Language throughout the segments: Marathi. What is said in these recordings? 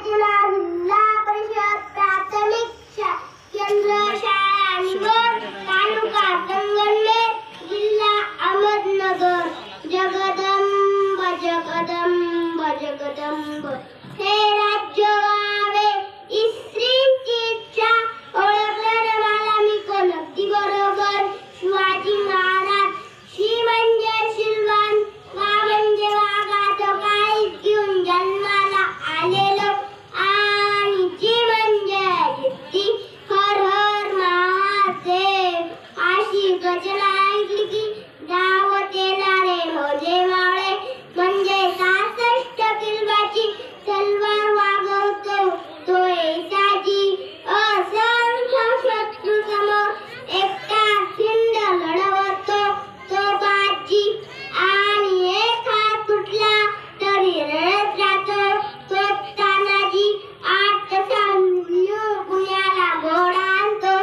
जिल्हा परिषद प्राथमिक केंद्र शाळा तालुका संगमनेर जिल्हा अहमदनगर. जगदंब जगदंब जगदंब हे राज्य व्हावे इस्त्रीची इच्छा. ओळखलं मला मी कोण अगदी बरोबर. शिवाजी महाराज. शी म्हणजे शिलवान, वा म्हणजे वाघाचं काळीज घेऊन जन्माला आलेलो, आणि जी म्हणजे युक्ती. हर हर महादेव अशी गजला ऐकली की धावत येणारे मोजे मावळे. म्हणजे 66 किल्ल्याची तलवार वागवतो तो येसाजी. असंख्य शत्रू समोर एकटा खिंड लढवतो तो बाजी. आणि एक हात तुटला तरी रडत राहतो तो तानाजी. 8 गुन्ह्याला घोडा आणतो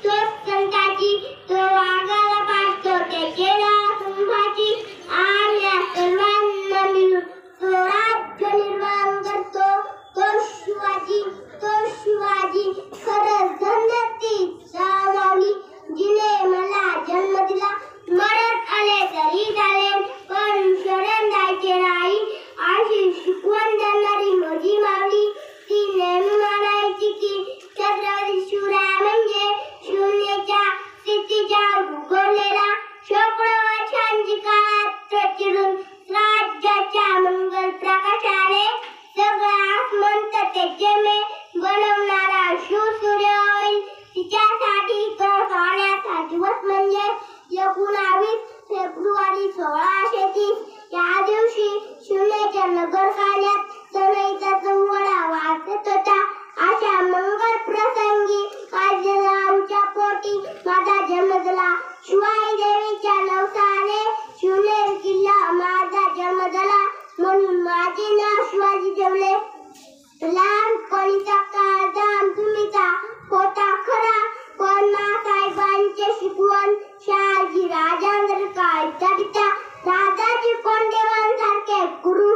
तो संताजी. तो वाघाला पाडतो त्याचे नाव संभाजी. आणि या सर्वांना मिळून तो राज्य निर्माण करतो तो शिवाजी. तो शिवाजी. खरंच धन्य ती माऊली जिने मला जन्म दिला. मरत आले तरी चालेल पण शरण जायचे नाही अशी शिकवण देणारी माझी माऊली. ती नेहमी म्हणायची की छत्रपती शिवराय म्हणजे शून्याच्या स्थितीच्या उगवलेला शेकडो वर्षांची काळात चिरून राज्याच्या मंगल प्रकाशाने सगळं आसमंत तेजमे बनवणारा शिवसूर्य होईल. तिच्यासाठी तो सोन्याचा दिवस म्हणजे 19 फेब्रुवारी 1630. या दिवशी शिवनेच्या नगरकाल्यात सनईचा चौवडा वाजत होता. अशा मंगल प्रसंगी आमच्या पोटी माझा जन्म झाला. शिवाई देवीच्या नवसाने शिवनेर किल्ला माझा जन्म झाला म्हणून माझे नाव शिवाजी ठेवले. लहानपणीचा काळजाम तुम्हीचा होता खरा पण साहेबांचे शिकवण शहाजी राजांवर काळजा पिता दादाजी कोंडेवांसारखे गुरु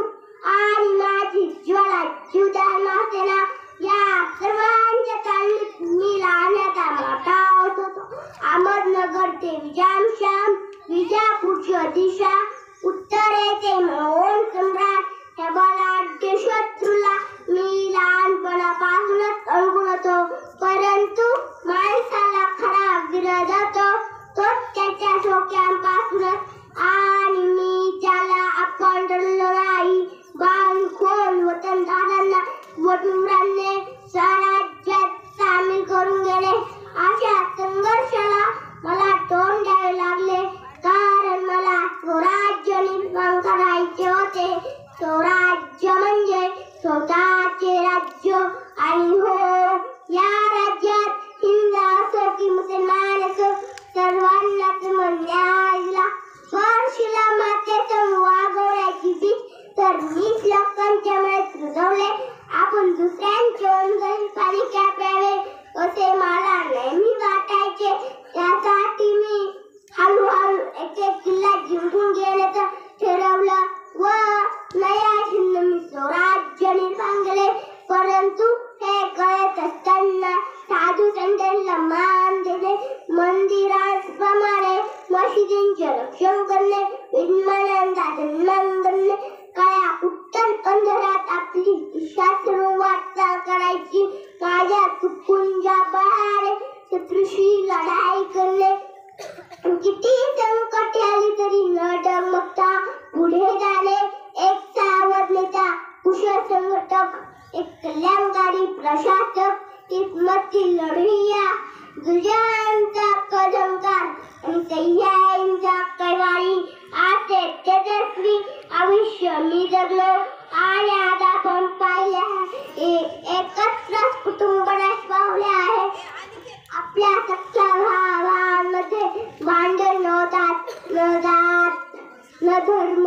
आणि माझी ज्वाला जीवदान सेना या सर्वांच्या तालमीत मी लहानाचा मोठा होत होतो. अहमदनगर ते विजामशाम, विजापूरची दिशा, उत्तरेचे मोहन सम्राट हे बलाढ्य शत्रूला मी लहानपणापासूनच अवगुण होतो. परंतु माणसाला खरा विरोधातो तो त्याच्या शोक्यांपासूनच. आणि मी त्याला आपण डरलो नाही. बाणखोल वतनदारांना वटुरांनी स्वराज्यात सामील करून गेले. अशा संघर्षाला मला तोंड द्यावे लागले कारण मला स्वराज्य निर्माण करायचे होते. स्वराज्य म्हणजे स्वतःचे राज्य. आणि हो, या राज्यात हिंदू असो की मुसलमान असो सर्वांनाच न्याय दिला. वर्षीला मातेचं वागवण्याची भीत तर 20 लोकांच्या मनात रुजवले. आपण दुसऱ्यांचे अंगही पाणी का प्यावे असे मला नेहमी वाटायचे. त्यासाठी मी हळूहळू एक किल्ला जिंकून घेण्याचं ठरवलं व नया मी स्वराज्य निर्माण केले. परंतु हे कळत असताना साधू संतांना मान देणे, मंदिरांप्रमाणे मशिदींचे रक्षण करणे, विद्वानांचा सन्मान करणे, काळ्या उत्तर अंधारात आपली दिशासरून वाटचाल करायची, माझ्या तुकुंजा बळाने शत्रूशी लढाई करणे, किती संकटे आली तरी न डगमगता पुढे जाणे, एक सावध नेता, कुशल संघटक, एक कल्याणकारी प्रशासक, हिकमती लढवय्या, दुजांचा कदमकार आणि सह्याद्रीचा कैवारी असे तेजस्वी आयुष्य मी जगलो. आणि आता आपण पाहिले एकत्र कुटुंब पावले आहे. आपल्या सख्या भावांमध्ये भांडण न जात न धर्म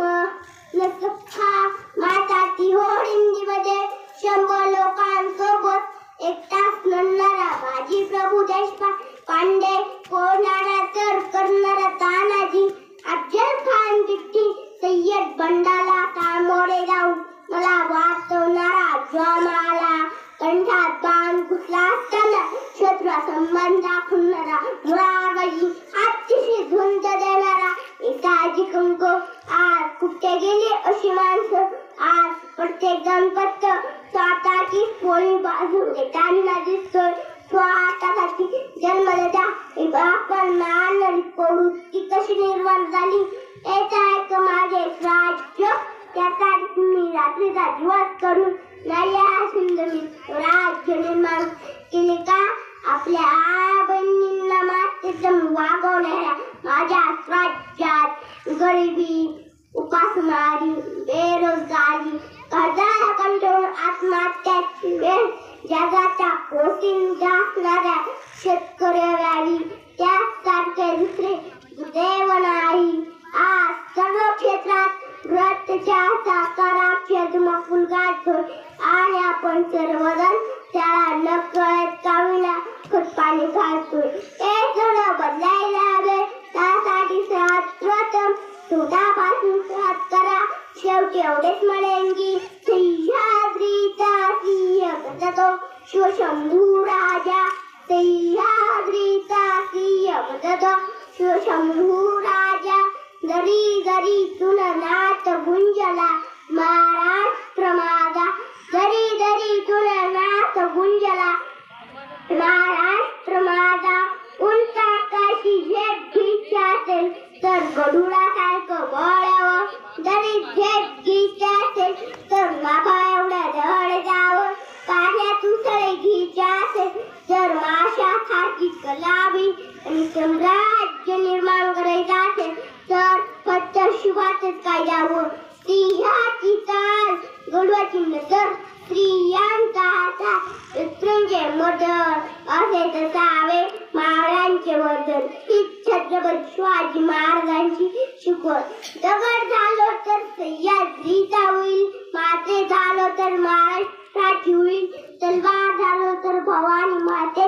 न सख्खा माताची होळीमध्ये 100 लोकांसोबत एकटाच लढणारा बाजी प्रभू देशपांडे, कोणाला तर करणारा तानाजी, अफजल खान बिट्टी, सय्यद बंडाला सामोरे जाऊन मला वाचवणारा ज्वामाला. घुसला असताना शत्रू संबंध दाखवणारा मुराबाजी अतिशय झुंज देणारा एकाची कंक आज कुठे गेली अशी माणसं आज प्रत्येक जण फक्त स्वतःची पोळी बाजून देताना दिसतोय स्वतःसाठी जन्म देता आपण मानवी प्रवृत्ती कशी निर्माण झाली याचा एक माझे राज्य त्यासाठी मी रात्रीचा दिवस करून नया सुंदर राज्य निर्माण केले का आपल्या आई बहिणींना मातेचं वागवणाऱ्या माझ्या राज्यात गरिबी उपासमारी बेरोजगारी कर्जाला कंटाळून आत्महत्याची वेळ जगाच्या पोशिंदा असणाऱ्या शेतकऱ्याला त्यासारखे दुसरे देव नाही आज सर्व क्षेत्रात भ्रष्टाचार साकाराचे धुमाकूळ गाजतोय आणि आपण सर्वजण त्याला नकळत कावीला खतपाणी घालतोय हे सगळं बदलायला हवे त्यासाठी सर्वप्रथम स्वतःपासून सुरुवात करा शेवटी एवढेच म्हणेन की सह्याद्रीचा सिंह बजतो शिवशंभू राजा सह्याद्रीचा सिंह बजतो शिवशंभू राजा दरी दरी तुन नाथ गुंजला महाराष्ट्र माझा दरी दरी तुन नाथ गुंजला महाराष्ट्र माझा उंच आकाशी झेप घ्यायची असेल तर गरुडासारखं बळावं दरी झेप घ्यायची असेल तर माभा एवढं जवळ जावं पाण्यात उसळे घ्यायचे असेल तर माशासारखी कलावी आणि साम्राज्य निर्माण करायचं असेल तर फक्त शिवातच काय द्यावं सिंहाची चाल गडवाची नजर स्त्रियांचा हाता मृत्युंजय मदर असे तसावे महाराजांचे वर्धन ही छत्रपती शिवाजी महाराजांची शिकवण दगड झालो तर सह्याद्रीचा होईल माते झालो तर महाराष्ट्राची होईल तलवार झालो तर भवानी माते